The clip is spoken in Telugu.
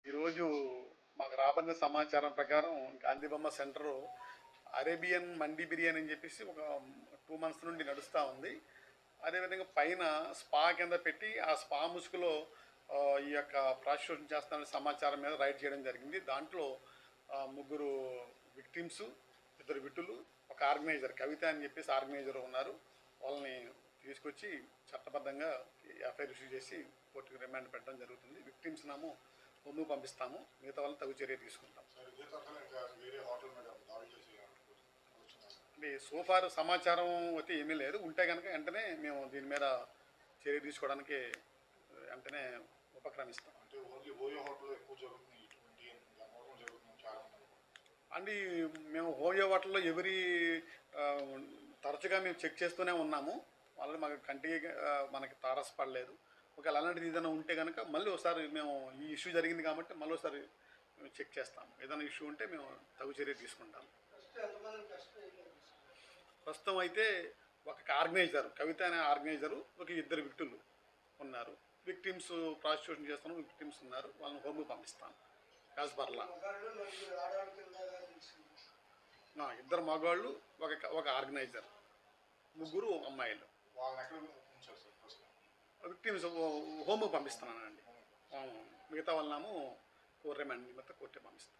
ఈరోజు మాకు రాబడిన సమాచారం ప్రకారం గాంధీబొమ్మ సెంటరు అరేబియన్ మండి బిర్యానీ అని చెప్పేసి ఒక 2 months నుండి నడుస్తూ ఉంది. అదేవిధంగా పైన స్పా కింద పెట్టి ఆ స్పా ముసుగులో ఈ యొక్క ప్రాసిక్యూషన్ చేస్తామనే సమాచారం మీద రైడ్ చేయడం జరిగింది. దాంట్లో 3 విక్టిమ్స్, 2 విట్టులు, ఒక ఆర్గనైజర్ కవిత అని చెప్పేసి ఆర్గనైజర్ ఉన్నారు. వాళ్ళని తీసుకొచ్చి చట్టబద్ధంగా ఎఫ్ఐఆర్ ఇష్యూ చేసి కోర్టుకు రిమాండ్ పెట్టడం జరుగుతుంది. విక్టిమ్స్ నాము ముందుకు పంపిస్తాము, మిగతా వాళ్ళని తగు చర్య తీసుకుంటాం. అంటే సోఫార్ సమాచారం అయితే ఏమీ లేదు. ఉంటే కనుక వెంటనే మేము దీని మీద చర్య తీసుకోవడానికి వెంటనే ఉపక్రమిస్తాం. అండి మేము హోయో హోటల్లో తరచుగా మేము చెక్ చేస్తూనే ఉన్నాము. వాళ్ళని మాకు కంటికి మనకి తారసపడలేదు. ఒకవేళ అలాంటిది ఏదైనా ఉంటే కనుక మళ్ళీ ఒకసారి మేము ఈ ఇష్యూ జరిగింది కాబట్టి మళ్ళీ ఒకసారి మేము చెక్ చేస్తాము. ఏదైనా ఇష్యూ ఉంటే మేము తగు చర్య తీసుకుంటాము. ప్రస్తుతం అయితే ఒక ఆర్గనైజర్ కవిత అనే ఆర్గనైజరు, ఒక 2 విక్టులు ఉన్నారు. విక్టిమ్స్ ప్రాసిక్యూషన్ చేస్తున్నాం, విక్టిమ్స్ ఉన్నారు. వాళ్ళని హోమ్కి పంపిస్తాం యాజ్ పర్లా. 2 మగవాళ్ళు, ఒక ఆర్గనైజర్, 3 అమ్మాయిలు. విక్టిమ్స్ హోమ్కి పంపిస్తున్నానండి. మిగతా వాళ్ళనేమో కోర్టు రిమాండ్ నిమిత్తం కోర్టుకి పంపిస్తాం.